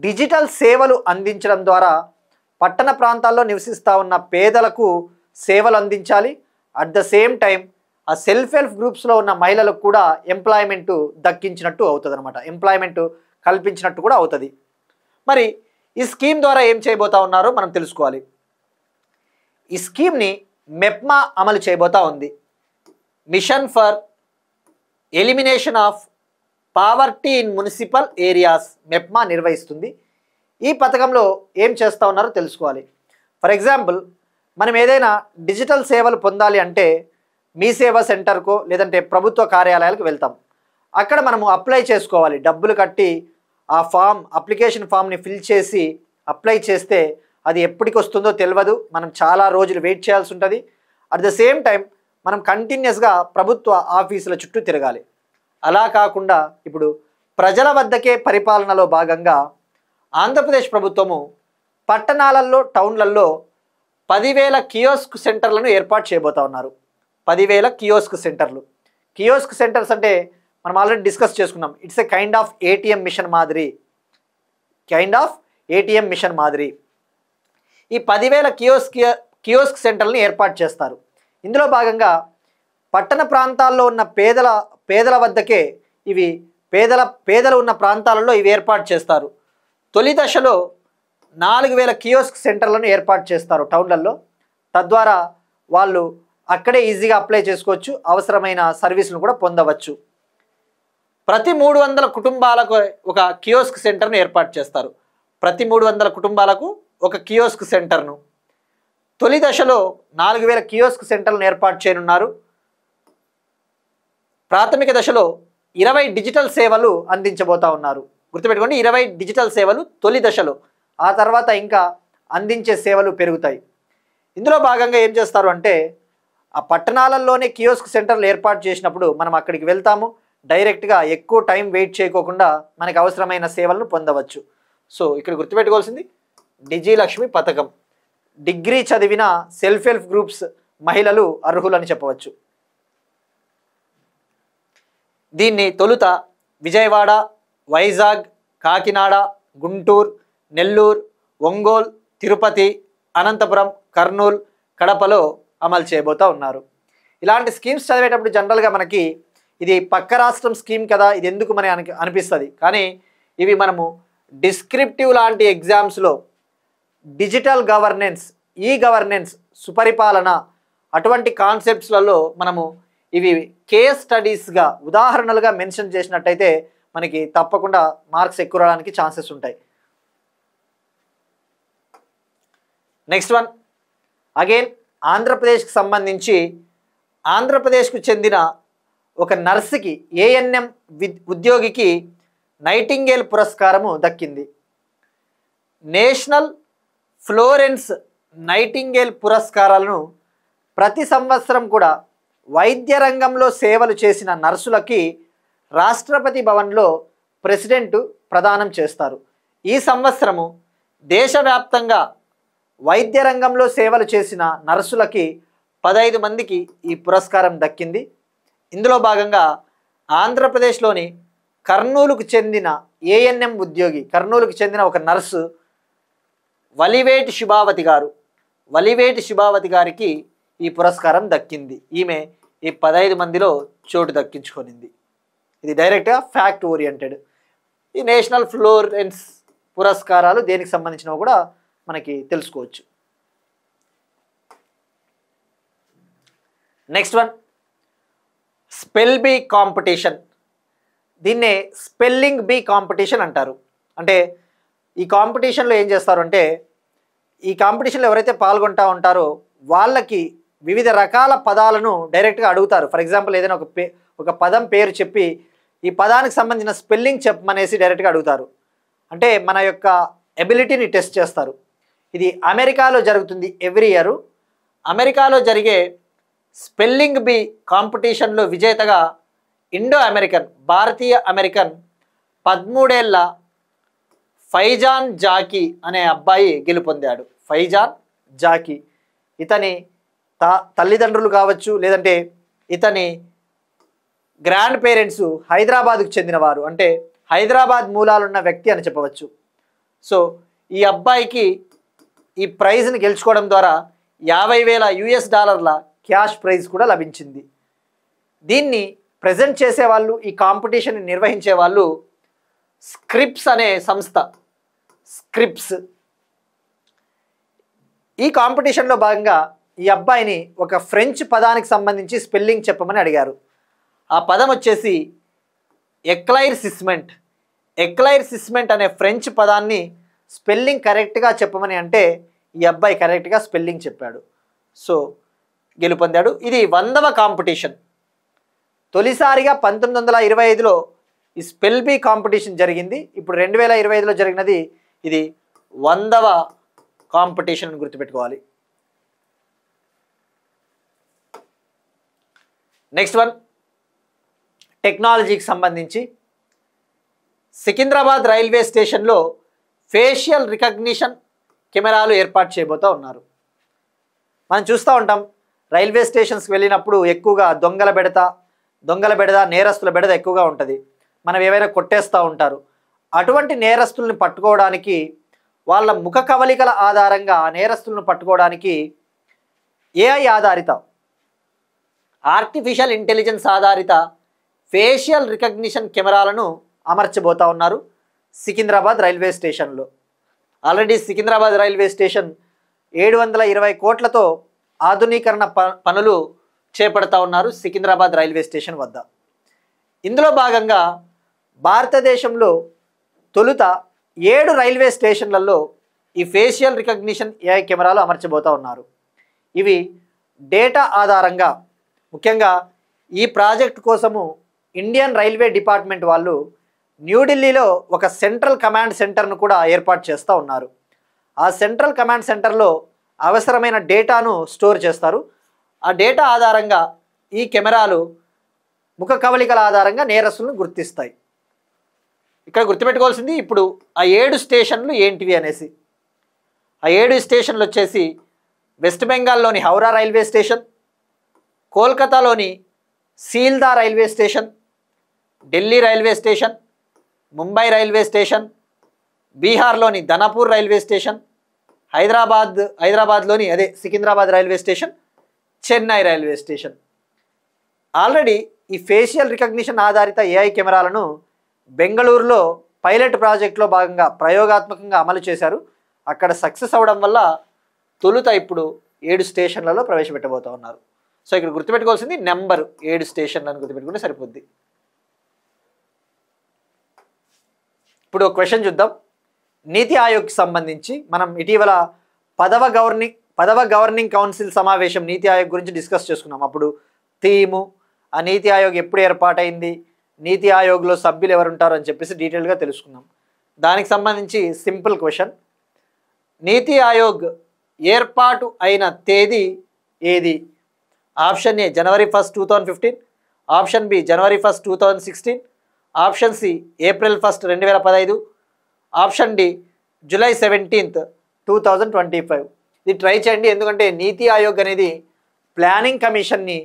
[SPEAKER 2] డిజిటల్ సేవలు అందించడం ద్వారా పట్టణ ప్రాంతాల్లో నివసిస్తూ ఉన్న పేదలకు సేవలు అందించాలి. అట్ ద సేమ్ టైం ఆ సెల్ఫ్ హెల్ప్ గ్రూప్స్లో ఉన్న మహిళలకు కూడా ఎంప్లాయ్మెంట్ దక్కించినట్టు అవుతుంది అనమాట, ఎంప్లాయ్మెంట్ కల్పించినట్టు కూడా అవుతుంది. మరి ఈ స్కీమ్ ద్వారా ఏం చేయబోతా ఉన్నారో మనం తెలుసుకోవాలి. ఈ స్కీమ్ని మెప్మా అమలు చేయబోతా ఉంది. Mission for elimination of poverty in municipal areas MEPMA నిర్వహిస్తుంది. ఈ పథకంలో ఏం చేస్తూ ఉన్నారో తెలుసుకోవాలి. ఫర్ ఎగ్జాంపుల్, మనం ఏదైనా డిజిటల్ సేవలు పొందాలి అంటే మీ సేవా సెంటర్కో లేదంటే ప్రభుత్వ కార్యాలయాలకు వెళ్తాం. అక్కడ మనము అప్లై చేసుకోవాలి, డబ్బులు కట్టి ఆ అప్లికేషన్ ఫామ్ని ఫిల్ చేసి అప్లై చేస్తే అది ఎప్పటికి వస్తుందో తెలియదు, మనం చాలా రోజులు వెయిట్ చేయాల్సి ఉంటుంది. అట్ ద సేమ్ టైం మనం కంటిన్యూస్గా ప్రభుత్వ ఆఫీసుల చుట్టూ తిరగాలి. అలా కాకుండా ఇప్పుడు ప్రజల వద్దకే పరిపాలనలో భాగంగా ఆంధ్రప్రదేశ్ ప్రభుత్వము పట్టణాలలో, టౌన్లలో 10,000 కియోస్క్ సెంటర్లను ఏర్పాటు చేయబోతా ఉన్నారు. 10,000 కియోస్క్ సెంటర్లు. కియోస్క్ సెంటర్స్ అంటే మనం ఆల్రెడీ డిస్కస్ చేసుకున్నాం. It's a kind of ATM machine మాదిరి. ఈ 10,000 కియోస్క్ సెంటర్లను ఏర్పాటు చేస్తారు. ఇందులో భాగంగా పట్టణ ప్రాంతాల్లో ఉన్న పేదల వద్దకే ఇవి పేదలు ఉన్న ప్రాంతాలలో ఇవి ఏర్పాటు చేస్తారు. తొలి దశలో 4,000 కియోస్క్ సెంటర్లను ఏర్పాటు చేస్తారు టౌన్లలో. తద్వారా వాళ్ళు అక్కడే ఈజీగా అప్లై చేసుకోవచ్చు, అవసరమైన సర్వీసులను కూడా పొందవచ్చు. ప్రతి 300 కుటుంబాలకు ఒక కియోస్క్ సెంటర్ను ఏర్పాటు చేస్తారు. ప్రతి 300 కుటుంబాలకు ఒక కియోస్క్ సెంటర్ను. తొలి దశలో 4000 కియోస్క్ సెంటర్లను ఏర్పాటు చేయనున్నారు. ప్రాథమిక దశలో 20 డిజిటల్ సేవలు అందించబోతా ఉన్నారు. గుర్తుపెట్టుకోండి, 20 డిజిటల్ సేవలు తొలి దశలో. ఆ తర్వాత ఇంకా అందించే సేవలు పెరుగుతాయి. ఇందులో భాగంగా ఏం చేస్తారు అంటే, ఆ పట్టణాలలోనే కియోస్క్ సెంటర్లు ఏర్పాటు చేసినప్పుడు మనం అక్కడికి వెళ్తాము, డైరెక్ట్గా ఎక్కువ టైం వెయిట్ చేయకోకుండా మనకు అవసరమైన సేవలను పొందవచ్చు. సో ఇక్కడ గుర్తుపెట్టుకోవాల్సింది డిజిలక్ష్మి పథకం. డిగ్రీ చదివిన సెల్ఫ్ హెల్ప్ గ్రూప్స్ మహిళలు అర్హులని చెప్పవచ్చు. దీన్ని తొలుత విజయవాడ, వైజాగ్, కాకినాడ, గుంటూరు, నెల్లూరు, ఒంగోలు, తిరుపతి, అనంతపురం, కర్నూలు, కడపలో అమలు చేయబోతూ ఉన్నారు. ఇలాంటి స్కీమ్స్ చదివేటప్పుడు జనరల్గా మనకి ఇది పక్క రాష్ట్రం స్కీమ్ కదా, ఇది ఎందుకు మనకి అనిపిస్తుంది. కానీ ఇవి మనము డిస్క్రిప్టివ్ లాంటి ఎగ్జామ్స్లో డిజిటల్ గవర్నెన్స్, ఈ గవర్నెన్స్, సుపరిపాలన అటువంటి కాన్సెప్ట్స్లలో మనము ఇవి కేస్ స్టడీస్గా ఉదాహరణలుగా మెన్షన్ చేసినట్టయితే మనకి తప్పకుండా మార్క్స్ ఎక్కువ రావడానికి ఛాన్సెస్ ఉంటాయి. నెక్స్ట్ వన్, అగైన్ ఆంధ్రప్రదేశ్కి సంబంధించి ఆంధ్రప్రదేశ్కు చెందిన ఒక నర్సుకి, ఏఎన్ఎం ఉద్యోగికి నైటింగేల్ పురస్కారము దక్కింది. నేషనల్ ఫ్లోరెన్స్ నైటింగేల్ పురస్కారాలను ప్రతి సంవత్సరం కూడా వైద్య రంగంలో సేవలు చేసిన నర్సులకి రాష్ట్రపతి భవన్లో ప్రెసిడెంట్ ప్రదానం చేస్తారు. ఈ సంవత్సరము దేశవ్యాప్తంగా వైద్య రంగంలో సేవలు చేసిన నర్సులకి 15 మందికి ఈ పురస్కారం దక్కింది. ఇందులో భాగంగా ఆంధ్రప్రదేశ్లోని కర్నూలుకు చెందిన ఏఎన్ఎం ఉద్యోగి, కర్నూలుకు చెందిన ఒక నర్సు వలివేటి శుభావతి గారికి ఈ పురస్కారం దక్కింది. ఈమె ఈ 15 మందిలో చోటు దక్కించుకొనింది. ఇది డైరెక్ట్గా ఫ్యాక్ట్ ఓరియంటెడ్. ఈ నేషనల్ ఫ్లోరెన్స్ పురస్కారాలు దేనికి సంబంధించినవి కూడా మనకి తెలుసుకోవచ్చు. Next one, spell be competition. దీన్నే స్పెల్లింగ్ బీ కాంపిటీషన్ అంటారు. అంటే ఈ కాంపిటీషన్లో ఏం చేస్తారు అంటే, ఈ కాంపిటీషన్లో ఎవరైతే పాల్గొంటూ ఉంటారో వాళ్ళకి వివిధ రకాల పదాలను డైరెక్ట్గా అడుగుతారు. ఫర్ ఎగ్జాంపుల్ ఏదైనా ఒక పదం పేరు చెప్పి ఈ పదానికి సంబంధించిన స్పెల్లింగ్ చెప్పమనేసి డైరెక్ట్గా అడుగుతారు. అంటే మన యొక్క ఎబిలిటీని టెస్ట్ చేస్తారు. ఇది అమెరికాలో జరుగుతుంది ఎవ్రీ ఇయర్. అమెరికాలో జరిగే స్పెల్లింగ్ బీ కాంపిటీషన్లో విజేతగా భారతీయ అమెరికన్ 13 ఏళ్ల ఫైజాన్ జాకీ అనే అబ్బాయి గెలుపొందాడు. ఫైజాన్ జాకీ, ఇతని తల్లిదండ్రులు కావచ్చు, లేదంటే ఇతని గ్రాండ్ పేరెంట్స్ హైదరాబాద్కు చెందినవారు, అంటే హైదరాబాద్ మూలాలున్న వ్యక్తి అని చెప్పవచ్చు. సో ఈ అబ్బాయికి ఈ ప్రైజ్ని గెలుచుకోవడం ద్వారా $50,000 క్యాష్ ప్రైజ్ కూడా లభించింది. దీన్ని ప్రజెంట్ చేసేవాళ్ళు, ఈ కాంపిటీషన్ నిర్వహించే వాళ్ళు స్క్రిప్స్ అనే సంస్థ. స్క్రిప్స్ ఈ కాంపిటీషన్లో భాగంగా ఈ అబ్బాయిని ఒక ఫ్రెంచ్ పదానికి సంబంధించి స్పెల్లింగ్ చెప్పమని అడిగారు. ఆ పదం వచ్చేసి ఎక్లైర్సిస్మెంట్. ఎక్లైర్సిస్మెంట్ అనే ఫ్రెంచ్ పదాన్ని స్పెల్లింగ్ కరెక్ట్గా చెప్పమని అంటే ఈ అబ్బాయి కరెక్ట్గా స్పెల్లింగ్ చెప్పాడు. సో గెలుపొందాడు. ఇది 100వ కాంపిటీషన్. తొలిసారిగా 1925లో ఈ స్పెల్ బీ కాంపిటీషన్ జరిగింది. ఇప్పుడు 2025లో జరిగినది ఇది 100వ కాంపిటీషన్ అని గుర్తుపెట్టుకోవాలి. నెక్స్ట్ వన్, టెక్నాలజీకి సంబంధించి సికింద్రాబాద్ రైల్వే స్టేషన్లో ఫేషియల్ రికగ్నిషన్ కెమెరాలు ఏర్పాటు చేయబోతూ ఉన్నారు. మనం చూస్తూ ఉంటాం రైల్వే స్టేషన్స్కి వెళ్ళినప్పుడు ఎక్కువగా దొంగల బెడద, నేరస్తుల బెడద ఎక్కువగా ఉంటుంది. మనం ఏవైనా కొట్టేస్తూ ఉంటారు. అటువంటి నేరస్తుల్ని పట్టుకోవడానికి, వాళ్ళ ముఖ కవలికల ఆధారంగా ఆ నేరస్తులను పట్టుకోవడానికి ఏఐ ఆధారిత, ఆర్టిఫిషియల్ ఇంటెలిజెన్స్ ఆధారిత ఫేషియల్ రికగ్నిషన్ కెమెరాలను అమర్చబోతూ ఉన్నారు సికింద్రాబాద్ రైల్వే స్టేషన్లో. ఆల్రెడీ సికింద్రాబాద్ రైల్వే స్టేషన్ 720 కోట్లతో ఆధునీకరణ పనులు చేపడతా ఉన్నారు సికింద్రాబాద్ రైల్వే స్టేషన్ వద్ద. ఇందులో భాగంగా భారతదేశంలో తొలుత 7 రైల్వే స్టేషన్లలో ఈ ఫేషియల్ రికగ్నిషన్ ఏఐ కెమెరాలు అమర్చబోతూ ఉన్నారు. ఇవి డేటా ఆధారంగా ముఖ్యంగా ఈ ప్రాజెక్ట్ కోసము ఇండియన్ రైల్వే డిపార్ట్మెంట్ వాళ్ళు న్యూఢిల్లీలో ఒక సెంట్రల్ కమాండ్ సెంటర్ను కూడా ఏర్పాటు చేస్తూ ఉన్నారు. ఆ సెంట్రల్ కమాండ్ సెంటర్లో అవసరమైన డేటాను స్టోర్ చేస్తారు. ఆ డేటా ఆధారంగా ఈ కెమెరాలు ముఖ కవళికల ఆధారంగా నేరస్తులను గుర్తిస్తాయి. ఇక్కడ గుర్తుపెట్టుకోవాల్సింది ఇప్పుడు ఆ 7 స్టేషన్లు ఏంటివి అనేసి. ఆ 7 స్టేషన్లు వచ్చేసి వెస్ట్ బెంగాల్లోని హౌరా రైల్వే స్టేషన్, కోల్కతాలోని Sealdah railway station, Delhi railway station, Mumbai railway station, బీహార్లోని ధనపూర్ రైల్వే స్టేషన్, హైదరాబాద్లోని Secunderabad railway station, Chennai railway station. Already ఈ ఫేషియల్ రికగ్నిషన్ ఆధారిత ఏఐ కెమెరాలను బెంగళూరులో పైలట్ ప్రాజెక్టులో భాగంగా ప్రయోగాత్మకంగా అమలు చేశారు. అక్కడ సక్సెస్ అవ్వడం వల్ల తొలుత ఇప్పుడు 7 స్టేషన్లలో ప్రవేశపెట్టబోతూ ఉన్నారు. సో ఇక్కడ గుర్తుపెట్టుకోవాల్సింది నెంబర్ 7 స్టేషన్లను గుర్తుపెట్టుకుంటే సరిపోద్ది. ఇప్పుడు ఒక క్వశ్చన్ చూద్దాం. నీతి ఆయోగ్కి సంబంధించి మనం ఇటీవల పదవ గవర్నింగ్ కౌన్సిల్ సమావేశం నీతి ఆయోగ్ గురించి డిస్కస్ చేసుకున్నాం. అప్పుడు థీము, ఆ నీతి ఆయోగ్ ఎప్పుడు ఏర్పాటైంది, నీతి ఆయోగ్లో సభ్యులు ఎవరు ఉంటారు అని చెప్పేసి డీటెయిల్గా తెలుసుకున్నాం. దానికి సంబంధించి సింపుల్ క్వశ్చన్, నీతి ఆయోగ్ ఏర్పాటు అయిన తేదీ ఏది? ఆప్షన్ ఏ జనవరి 1, 2015, ఆప్షన్ బి జనవరి 1, 2016, option C April 1, 2015, option D July 17, 2025. ఇది ట్రై చేయండి, ఎందుకంటే నీతి ఆయోగ్ అనేది ప్లానింగ్ కమిషన్ని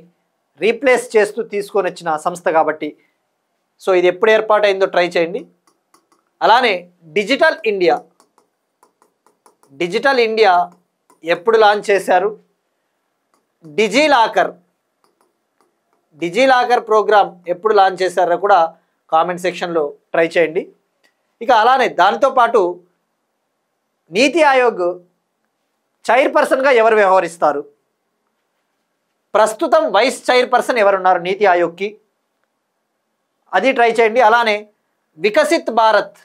[SPEAKER 2] రీప్లేస్ చేస్తూ తీసుకొని వచ్చిన సంస్థ కాబట్టి. సో ఇది ఎప్పుడు ఏర్పాటైందో ట్రై చేయండి. అలానే డిజిటల్ ఇండియా ఎప్పుడు లాంచ్ చేశారు? డిజిలాకర్ ప్రోగ్రామ్ ఎప్పుడు లాంచ్ చేశారో కూడా కామెంట్ సెక్షన్లో ట్రై చేయండి. ఇక అలానే దాంతోపాటు నీతి ఆయోగ్ చైర్పర్సన్గా ఎవరు వ్యవహరిస్తారు? ప్రస్తుతం వైస్ చైర్పర్సన్ ఎవరున్నారు నీతి ఆయోగ్కి? అది ట్రై చేయండి. అలానే వికసిత్ భారత్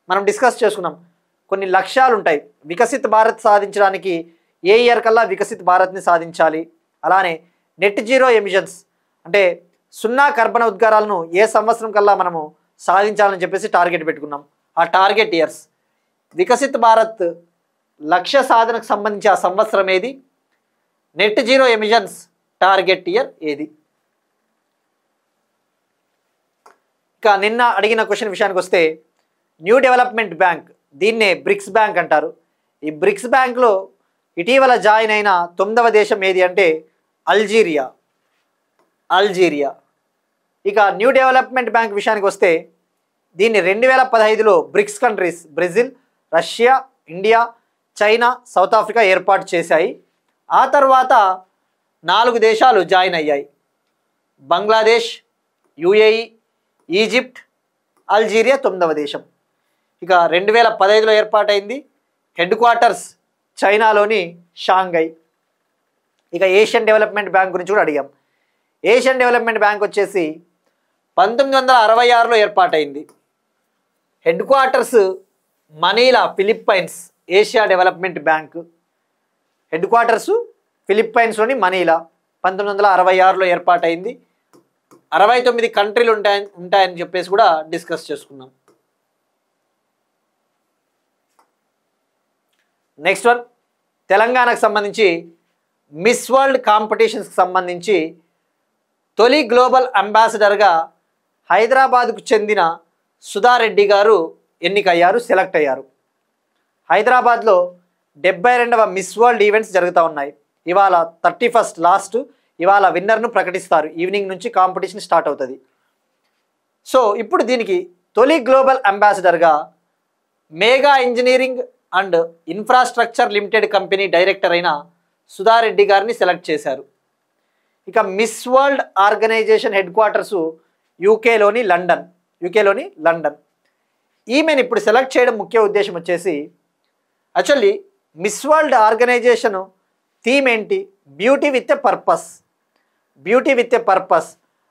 [SPEAKER 2] మనం డిస్కస్ చేసుకున్నాం. కొన్ని లక్ష్యాలు ఉంటాయి. వికసిత్ భారత్ సాధించడానికి ఏ ఇయర్ కల్లా వికసిత్ భారత్ని సాధించాలి, అలానే నెట్ జీరో ఎమిషన్స్ అంటే 0 కర్బన ఉద్గారాలను ఏ సంవత్సరం కల్లా మనము సాధించాలని చెప్పేసి టార్గెట్ పెట్టుకున్నాం. ఆ టార్గెట్ ఇయర్స్, వికసిత్ భారత్ లక్ష్య సాధనకు సంబంధించి ఆ సంవత్సరం ఏది, net zero emissions target year ఏది? ఇక నిన్న అడిగిన క్వశ్చన్ విషయానికి వస్తే న్యూ డెవలప్మెంట్ బ్యాంక్, దీన్నే బ్రిక్స్ బ్యాంక్ అంటారు. ఈ బ్రిక్స్ బ్యాంక్లో ఇటీవల జాయిన్ అయిన 9వ దేశం ఏది అంటే అల్జీరియా. ఇక న్యూ డెవలప్మెంట్ బ్యాంక్ విషయానికి వస్తే దీన్ని 2015లో BRICS countries Brazil, Russia, India, China, South Africa ఏర్పాటు చేశాయి. ఆ తర్వాత 4 దేశాలు జాయిన్ అయ్యాయి: బంగ్లాదేశ్, యుఏఈ, ఈజిప్ట్, అల్జీరియా 9వ దేశం. ఇక 2015లో ఏర్పాటైంది. హెడ్ క్వార్టర్స్ చైనాలోని షాంఘై. ఇక ఏషియన్ డెవలప్మెంట్ బ్యాంక్ గురించి కూడా అడిగాం. ఏషియన్ డెవలప్మెంట్ బ్యాంక్ వచ్చేసి 1966లో ఏర్పాటైంది. Headquarters Manila, Philippines. Asia development bank headquarters ఫిలిప్పైన్స్లోని మనీలా. 1966లో ఏర్పాటైంది. 69 కంట్రీలు ఉంటాయని చెప్పేసి కూడా డిస్కస్ చేసుకున్నాం. నెక్స్ట్ వన్, తెలంగాణకు సంబంధించి మిస్ వరల్డ్ కాంపిటీషన్స్కి సంబంధించి తొలి గ్లోబల్ అంబాసిడర్గా హైదరాబాద్కు చెందిన సుధారెడ్డి గారు ఎన్నికయ్యారు, సెలెక్ట్ అయ్యారు. హైదరాబాద్లో 72వ మిస్ వరల్డ్ ఈవెంట్స్ జరుగుతూ ఉన్నాయి. ఇవాళ 31st లాస్ట్. ఇవాళ విన్నర్ను ప్రకటిస్తారు. ఈవినింగ్ నుంచి కాంపిటీషన్ స్టార్ట్ అవుతుంది. సో ఇప్పుడు దీనికి తొలి గ్లోబల్ అంబాసిడర్గా Megha engineering and infrastructure limited company director అయిన సుధారెడ్డి గారిని సెలెక్ట్ చేశారు. ఇక miss world organization headquarters యూకేలోని లండన్. ఈమెను ఇప్పుడు సెలెక్ట్ చేయడం ముఖ్య ఉద్దేశం వచ్చేసి, actually miss world organization theme ఏంటి? Beauty with a purpose.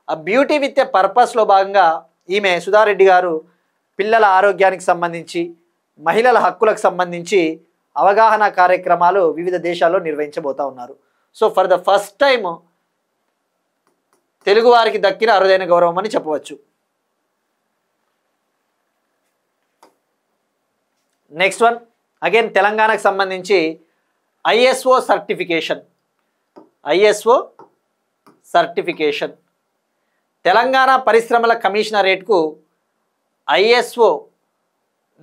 [SPEAKER 2] ఆ బ్యూటీ విత్ ఎ పర్పస్లో భాగంగా ఈమె సుధారెడ్డి గారు పిల్లల ఆరోగ్యానికి సంబంధించి, మహిళల హక్కులకు సంబంధించి అవగాహన కార్యక్రమాలు వివిధ దేశాల్లో నిర్వహించబోతూ ఉన్నారు. So for the first time Telugu వారికి దక్కిన అరుదైన గౌరవం అని చెప్పవచ్చు. నెక్స్ట్ వన్ అగైన్ తెలంగాణకు సంబంధించి ఐఎస్ఓ సర్టిఫికేషన్. తెలంగాణ పరిశ్రమల కమిషనరేట్కు ఐఎస్ఓ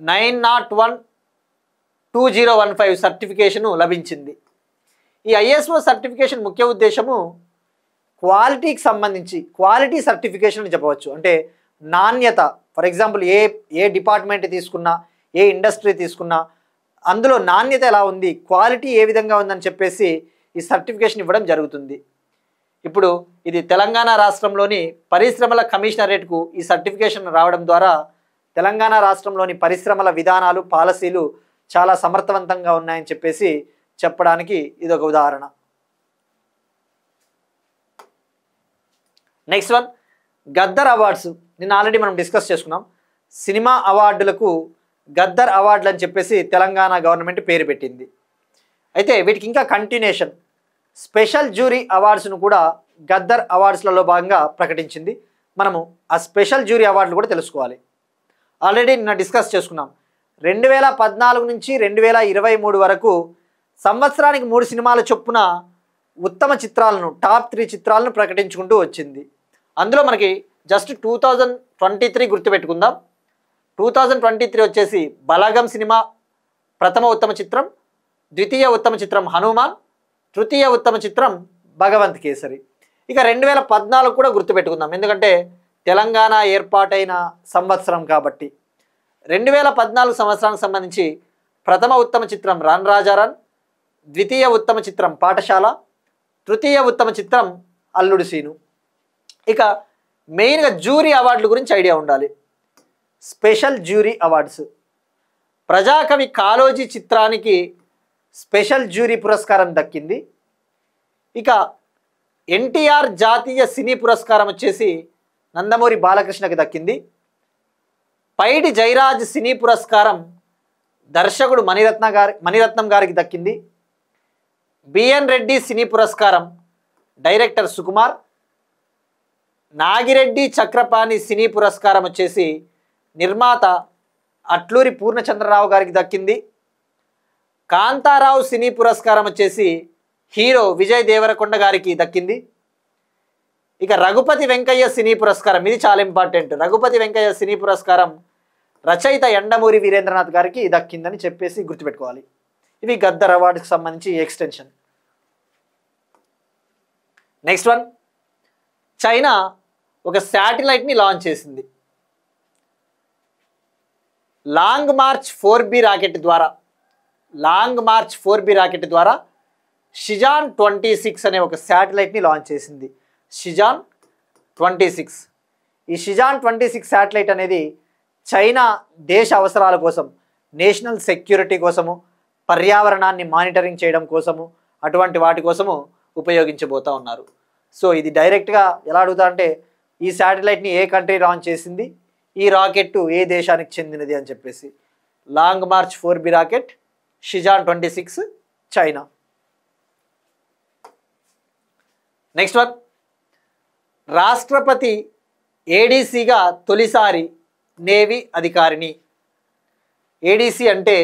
[SPEAKER 2] 901-2015 సర్టిఫికేషను లభించింది. ఈ ఐఎస్ఓ సర్టిఫికేషన్ ముఖ్య ఉద్దేశము క్వాలిటీకి సంబంధించి క్వాలిటీ సర్టిఫికేషన్ అని చెప్పవచ్చు. అంటే నాణ్యత, ఫర్ ఎగ్జాంపుల్ ఏ డిపార్ట్మెంట్ తీసుకున్నా, ఏ ఇండస్ట్రీ తీసుకున్నా అందులో నాణ్యత ఎలా ఉంది, క్వాలిటీ ఏ విధంగా ఉందని చెప్పేసి ఈ సర్టిఫికేషన్ ఇవ్వడం జరుగుతుంది. ఇప్పుడు ఇది తెలంగాణ రాష్ట్రంలోని పరిశ్రమల కమిషనరేట్కు ఈ సర్టిఫికేషన్ రావడం ద్వారా తెలంగాణ రాష్ట్రంలోని పరిశ్రమల విధానాలు, పాలసీలు చాలా సమర్థవంతంగా ఉన్నాయని చెప్పేసి చెప్పడానికి ఇదొక ఉదాహరణ. Next one Gaddar awards. నిన్న ఆల్రెడీ మనం డిస్కస్ చేసుకున్నాం. సినిమా అవార్డులకు గద్దర్ అవార్డులు అని చెప్పేసి తెలంగాణ గవర్నమెంట్ పేరు పెట్టింది. అయితే వీటికి ఇంకా కంటిన్యూషన్ స్పెషల్ జ్యూరీ అవార్డ్స్ను కూడా గద్దర్ అవార్డ్స్లలో భాగంగా ప్రకటించింది. మనము ఆ స్పెషల్ జ్యూరీ అవార్డులు కూడా తెలుసుకోవాలి. ఆల్రెడీ నిన్న డిస్కస్ చేసుకున్నాం. 2014 నుంచి 2023 వరకు సంవత్సరానికి 3 సినిమాల చొప్పున ఉత్తమ చిత్రాలను, టాప్ 3 చిత్రాలను ప్రకటించుకుంటూ వచ్చింది. అందులో మనకి జస్ట్ 2023 గుర్తుపెట్టుకుందాం. 2023 వచ్చేసి బలగం సినిమా ప్రథమ ఉత్తమ చిత్రం, ద్వితీయ ఉత్తమ చిత్రం హనుమాన్, తృతీయ ఉత్తమ చిత్రం భగవంత్ కేసరి. ఇక 2014 కూడా గుర్తుపెట్టుకుందాం, ఎందుకంటే తెలంగాణ ఏర్పాటైన సంవత్సరం కాబట్టి. 2014 సంవత్సరానికి సంబంధించి ప్రథమ ఉత్తమ చిత్రం రన్ రాజారన్, ద్వితీయ ఉత్తమ చిత్రం పాఠశాల, తృతీయ ఉత్తమ చిత్రం అల్లుడు సీను. ఇక మెయిన్గా జ్యూరీ అవార్డుల గురించి ఐడియా ఉండాలి. Special jury awards. Prajakavi Kaloji చిత్రానికి స్పెషల్ జ్యూరీ పురస్కారం దక్కింది. ఇక ఎన్టీఆర్ జాతీయ సినీ పురస్కారం వచ్చేసి నందమూరి బాలకృష్ణకి దక్కింది. పైడి జయరాజ్ సినీ పురస్కారం దర్శకుడు మణిరత్నం గారికి దక్కింది. బిఎన్ రెడ్డి సినీ పురస్కారం డైరెక్టర్ సుకుమార్. నాగిరెడ్డి చక్రపాణి సినీ పురస్కారం వచ్చేసి నిర్మాత అట్లూరి పూర్ణచంద్రరావు గారికి దక్కింది. కాంతారావు సినీ పురస్కారం వచ్చేసి హీరో విజయ్ దేవరకొండ గారికి దక్కింది. ఇక రఘుపతి వెంకయ్య సినీ పురస్కారం, ఇది చాలా ఇంపార్టెంట్. రఘుపతి వెంకయ్య సినీ పురస్కారం రచయిత యండమూరి వీరేంద్రనాథ్ గారికి దక్కిందని చెప్పేసి గుర్తుపెట్టుకోవాలి. ఇవి గద్దర్ అవార్డుకి సంబంధించి ఎక్స్టెన్షన్. నెక్స్ట్ వన్ చైనా ఒక శాటిలైట్ని లాంచ్ చేసింది. లాంగ్ మార్చ్ 4B రాకెట్ ద్వారా షిజాన్ 26 అనే ఒక శాటిలైట్ని లాంచ్ చేసింది. షిజాన్ 26. ఈ షిజాన్ 26 శాటిలైట్ అనేది చైనా దేశ అవసరాల కోసం, నేషనల్ సెక్యూరిటీ కోసము, పర్యావరణాన్ని మానిటరింగ్ చేయడం కోసము, అటువంటి వాటి కోసము ఉపయోగించబోతూ ఉన్నారు. సో ఇది డైరెక్ట్గా ఎలా అడుగుతారంటే ఈ శాటిలైట్ని ఏ కంట్రీ లాంచ్ చేసింది, ఈ రాకెట్ ఏ దేశానికి చెందినది అని చెప్పేసి. Long march 4B rocket, Shijian 26, China. Next one రాష్ట్రపతి ఏడీసీగా తొలిసారి నేవీ అధికారిని. ఏడీసీ అంటే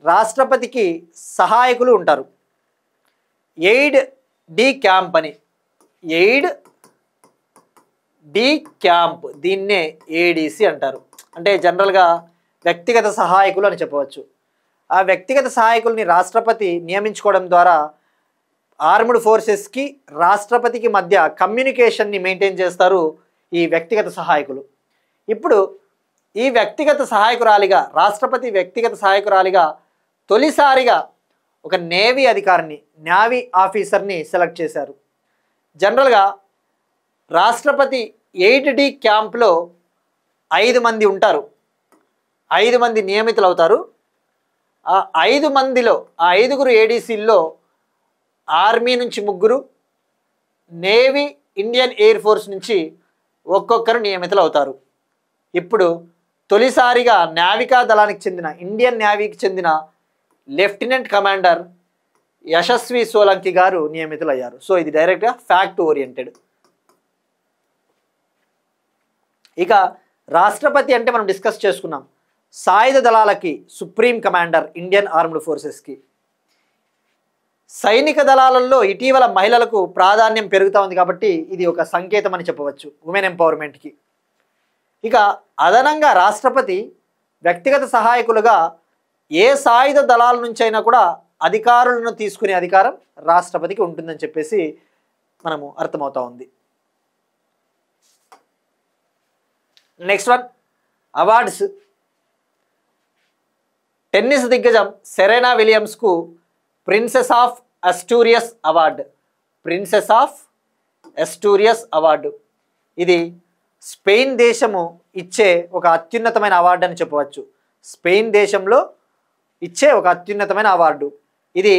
[SPEAKER 2] రాష్ట్రపతికి సహాయకులు ఉంటారు. ఎయిడ్ డి క్యాంప్ అని, ఎయిడ్ డి క్యాంప్, దీన్నే ఏడీసీ అంటారు. అంటే జనరల్గా వ్యక్తిగత సహాయకులు అని చెప్పవచ్చు. ఆ వ్యక్తిగత సహాయకుల్ని రాష్ట్రపతి నియమించుకోవడం ద్వారా ఆర్మ్డ్ ఫోర్సెస్కి రాష్ట్రపతికి మధ్య కమ్యూనికేషన్ని మెయింటైన్ చేస్తారు ఈ వ్యక్తిగత సహాయకులు. ఇప్పుడు ఈ వ్యక్తిగత సహాయకురాలిగా, రాష్ట్రపతి వ్యక్తిగత సహాయకురాలిగా తొలిసారిగా ఒక నేవీ అధికారిని, నేవీ ఆఫీసర్ని సెలెక్ట్ చేశారు. జనరల్గా రాష్ట్రపతి 8D క్యాంప్లో 5 మంది ఉంటారు, 5 మంది నియమితులు అవుతారు. ఆ 5 మందిలో, ఆ 5గురు ఏడీసీల్లో ఆర్మీ నుంచి 3, నేవీ, ఇండియన్ ఎయిర్ ఫోర్స్ నుంచి ఒక్కొక్కరు నియమితులు అవుతారు. ఇప్పుడు తొలిసారిగా నావికా దళానికి చెందిన, ఇండియన్ నేవీకి చెందిన లెఫ్టినెంట్ కమాండర్ యశస్వి సోలంకి గారు నియమితులయ్యారు. సో ఇది డైరెక్ట్గా ఫ్యాక్ట్ ఓరియంటెడ్. ఇక రాష్ట్రపతి అంటే మనం డిస్కస్ చేసుకున్నాం. సాయుధ దళాలకి సుప్రీం కమాండర్, ఇండియన్ ఆర్మ్డ్ ఫోర్సెస్కి. సైనిక దళాలలో ఇటీవల మహిళలకు ప్రాధాన్యం పెరుగుతూ ఉంది కాబట్టి ఇది ఒక సంకేతం అని చెప్పవచ్చు ఉమెన్ ఎంపవర్మెంట్కి. ఇక అదనంగా రాష్ట్రపతి వ్యక్తిగత సహాయకులుగా ఏ సాయుధ దళాల నుంచైనా కూడా అధికారులను తీసుకునే అధికారం రాష్ట్రపతికి ఉంటుందని చెప్పేసి మనము అర్థమవుతా ఉంది. Next one, awards. టెన్నిస్ దిగ్గజం సెరెనా విలియమ్స్కు princess of Asturias award. Princess of Asturias award ఇది స్పెయిన్ దేశము ఇచ్చే ఒక అత్యున్నతమైన అవార్డు అని చెప్పవచ్చు. స్పెయిన్ దేశంలో ఇచ్చే ఒక అత్యున్నతమైన అవార్డు ఇది.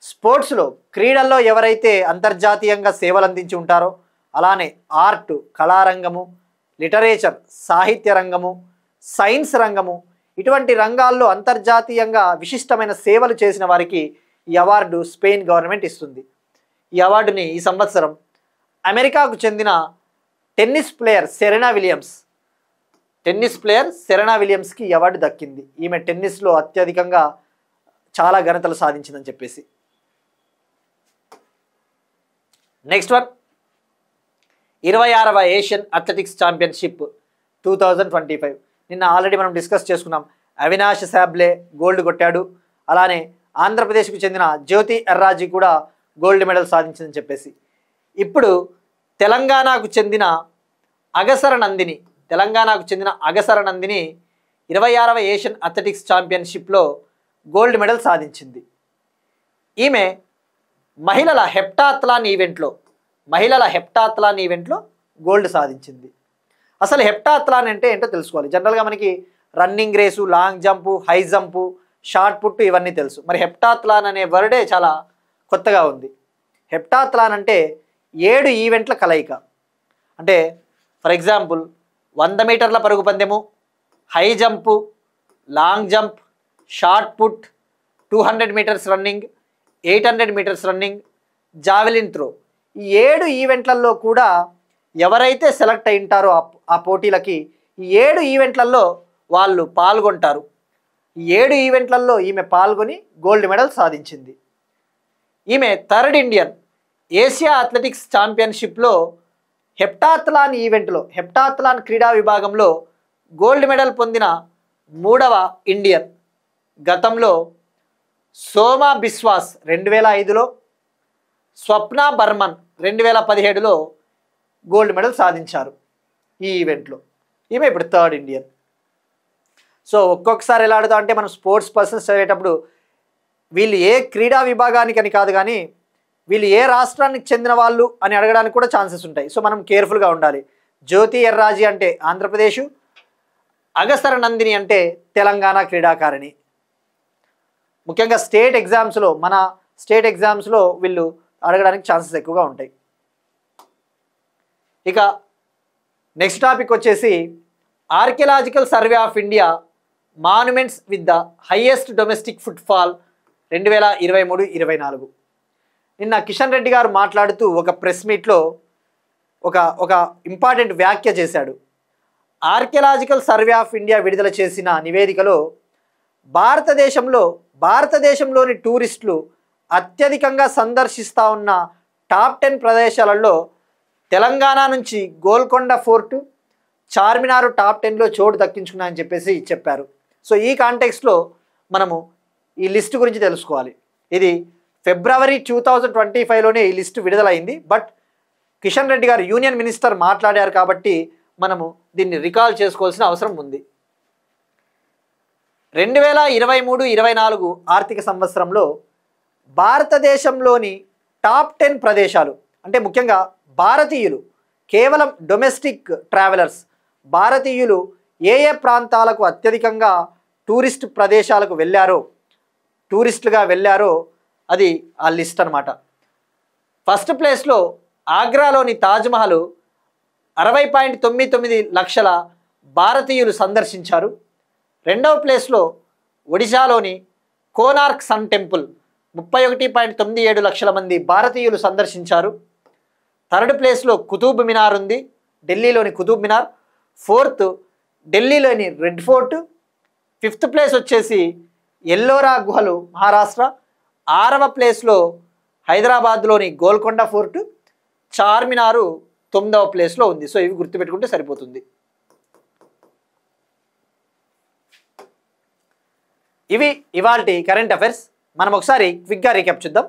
[SPEAKER 2] స్పోర్ట్స్లో, క్రీడల్లో ఎవరైతే అంతర్జాతీయంగా సేవలు అందించి ఉంటారో, అలానే ఆర్ట్, కళారంగము, లిటరేచర్, సాహిత్య రంగము, సైన్స్ రంగము, ఇటువంటి రంగాల్లో అంతర్జాతీయంగా విశిష్టమైన సేవలు చేసిన వారికి ఈ అవార్డు స్పెయిన్ గవర్నమెంట్ ఇస్తుంది. ఈ అవార్డుని ఈ సంవత్సరం అమెరికాకు చెందిన టెన్నిస్ ప్లేయర్ సెరెనా విలియమ్స్కి ఈ అవార్డు దక్కింది. ఈమె టెన్నిస్లో అత్యధికంగా చాలా ఘనతలు సాధించిందని చెప్పేసి. నెక్స్ట్ వన్, 26వ ఏషియన్ అథ్లెటిక్స్ ఛాంపియన్షిప్ 2025. నిన్న ఆల్రెడీ మనం డిస్కస్ చేసుకున్నాం. అవినాష్ సాబ్లే గోల్డ్ కొట్టాడు. అలానే ఆంధ్రప్రదేశ్కు చెందిన జ్యోతి ఎర్రాజీ కూడా గోల్డ్ మెడల్ సాధించిందని చెప్పేసి. ఇప్పుడు తెలంగాణకు చెందిన అగసర నందిని 26వ ఏషియన్ అథ్లెటిక్స్ ఛాంపియన్షిప్లో గోల్డ్ మెడల్ సాధించింది. ఈమె మహిళల హెప్టాథ్లాన్ ఈవెంట్లో గోల్డ్ సాధించింది. అసలు హెప్టాథ్లాన్ అంటే ఏంటో తెలుసుకోవాలి. జనరల్గా మనకి running race, long jump, high jump, shot put ఇవన్నీ తెలుసు. మరి హెప్టాథ్లాన్ అనే వర్డే చాలా కొత్తగా ఉంది. హెప్టాథ్లాన్ అంటే 7 ఈవెంట్ల కలయిక. అంటే ఫర్ ఎగ్జాంపుల్ 100 మీటర్ల పరుగు పందెము, high jump, long jump, short put, 200 metres running, 800 metres running, javelin throw. ఈ 7 ఈవెంట్లలో కూడా ఎవరైతే సెలెక్ట్ అయింటారో ఆ పోటీలకి ఈ 7 ఈవెంట్లలో వాళ్ళు పాల్గొంటారు. ఈ 7 ఈవెంట్లలో ఈమె పాల్గొని గోల్డ్ మెడల్ సాధించింది. ఈమె థర్డ్ ఇండియన్. ఏషియా అథ్లెటిక్స్ ఛాంపియన్షిప్లో హెప్టాథ్లాన్ క్రీడా విభాగంలో గోల్డ్ మెడల్ పొందిన 3వ ఇండియన్. గతంలో సోమా బిస్వాస్ 2005లో, స్వప్న బర్మన్ 2017లో గోల్డ్ మెడల్ సాధించారు ఈ ఈవెంట్లో. ఈమె ఇప్పుడు థర్డ్ ఇండియన్. సో ఒక్కొక్కసారి ఎలా అడుగుతా అంటే మనం స్పోర్ట్స్ పర్సన్స్ చదివేటప్పుడు వీళ్ళు ఏ క్రీడా విభాగానికి అని కాదు, కానీ వీళ్ళు ఏ రాష్ట్రానికి చెందిన వాళ్ళు అని అడగడానికి కూడా ఛాన్సెస్ ఉంటాయి. సో మనం కేర్ఫుల్గా ఉండాలి. జ్యోతి ఎర్రాజీ అంటే ఆంధ్రప్రదేశ్, అగసర నందిని అంటే తెలంగాణ క్రీడాకారిణి. ముఖ్యంగా మన స్టేట్ ఎగ్జామ్స్లో వీళ్ళు అడగడానికి ఛాన్సెస్ ఎక్కువగా ఉంటాయి. ఇక నెక్స్ట్ టాపిక్ వచ్చేసి archaeological survey of India monuments with the highest domestic footfall 2023-24. నిన్న కిషన్ రెడ్డి గారు మాట్లాడుతూ ఒక ప్రెస్ మీట్లో ఒక ఇంపార్టెంట్ వ్యాఖ్య చేశాడు. ఆర్కియలాజికల్ సర్వే ఆఫ్ ఇండియా విడుదల చేసిన నివేదికలో భారతదేశంలోని టూరిస్టులు అత్యధికంగా సందర్శిస్తూ ఉన్న టాప్ 10 ప్రదేశాలలో తెలంగాణ నుంచి గోల్కొండ ఫోర్టు, చార్మినార్ టాప్ 10లో చోటు దక్కించుకున్నాయని చెప్పేసి చెప్పారు. సో ఈ కాంటెక్స్ట్లో మనము ఈ లిస్ట్ గురించి తెలుసుకోవాలి. ఇది ఫిబ్రవరి 2025లోనే ఈ లిస్టు విడుదలైంది. బట్ కిషన్ రెడ్డి గారు యూనియన్ మినిస్టర్ మాట్లాడారు కాబట్టి మనము దీన్ని రికాల్ చేసుకోవాల్సిన అవసరం ఉంది. 2023-24 ఆర్థిక సంవత్సరంలో భారతదేశంలోని టాప్ 10 ప్రదేశాలు, అంటే ముఖ్యంగా భారతీయులు, కేవలం డొమెస్టిక్ ట్రావెలర్స్ భారతీయులు ఏ ప్రాంతాలకు అత్యధికంగా టూరిస్టులుగా వెళ్ళారో అది ఆ లిస్ట్ అనమాట. ఫస్ట్ ప్లేస్లో ఆగ్రాలోని తాజ్మహల్ 60.99 లక్షల భారతీయులు సందర్శించారు. రెండవ ప్లేస్లో ఒడిశాలోని కోనార్క్ సన్ టెంపుల్ 31.97 లక్షల మంది భారతీయులు సందర్శించారు. థర్డ్ ప్లేస్లో కుతుబ్ మినార్ ఉంది, ఢిల్లీలోని కుతుబ్ మినార్. ఫోర్త్ ఢిల్లీలోని రెడ్ ఫోర్ట్. ఫిఫ్త్ ప్లేస్ వచ్చేసి ఎల్లోరా గుహలు మహారాష్ట్ర. 6వ ప్లేస్లో హైదరాబాద్లోని గోల్కొండ ఫోర్టు. చార్మినారు 9వ ప్లేస్లో ఉంది. సో ఇవి గుర్తుపెట్టుకుంటే సరిపోతుంది. ఇవి ఇవాల్టి కరెంట్ అఫైర్స్. మనం ఒకసారి క్విక్గా రీక్యాప్ చూద్దాం.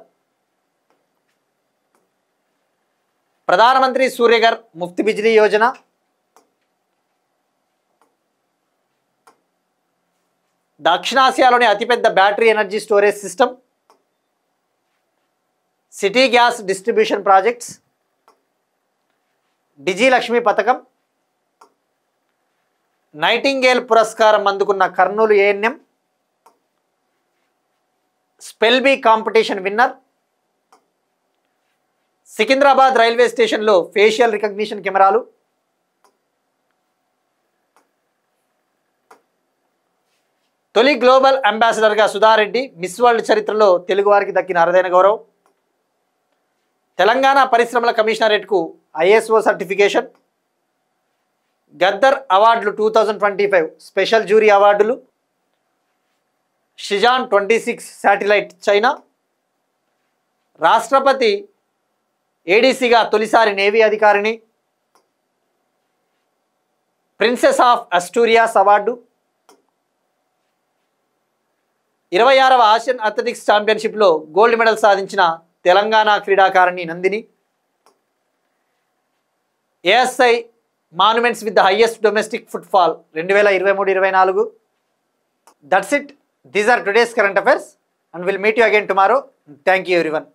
[SPEAKER 2] ప్రధానమంత్రి సూర్యఘర్ ముఫ్త్ బిజ్లీ యోజన, దక్షిణాసియాలోని అతిపెద్ద battery energy storage system, city gas distribution projects, Digilakshmi పథకం, నైటింగేల్ పురస్కారం అందుకున్న Kurnool ANM, spell bee competition winner, Secunderabad railway స్టేషన్లో ఫేషియల్ రికగ్నిషన్ కెమెరాలు, తొలి గ్లోబల్ అంబాసిడర్గా సుధారెడ్డి, మిస్ వరల్డ్ చరిత్రలో తెలుగువారికి దక్కిన అరుదైన గౌరవం, తెలంగాణ పరిశ్రమల కమిషనరేట్కు ఐఎస్ఓ సర్టిఫికేషన్, గద్దర్ అవార్డులు 2025 స్పెషల్ జ్యూరీ అవార్డులు, షిజాన్ 26 శాటిలైట్ చైనా, రాష్ట్రపతి ఏడీసీగా తొలిసారి నేవీ అధికారిని, ప్రిన్సెస్ ఆఫ్ అస్టూరియాస్ అవార్డు, 26వ ఆసియన్ అథ్లెటిక్స్ ఛాంపియన్షిప్లో గోల్డ్ మెడల్ సాధించిన తెలంగాణ క్రీడాకారిణి Nandini, ASI monuments with the highest domestic footfall 2023-24. That's it. These are today's current affairs and we'll meet you again tomorrow. Thank you everyone.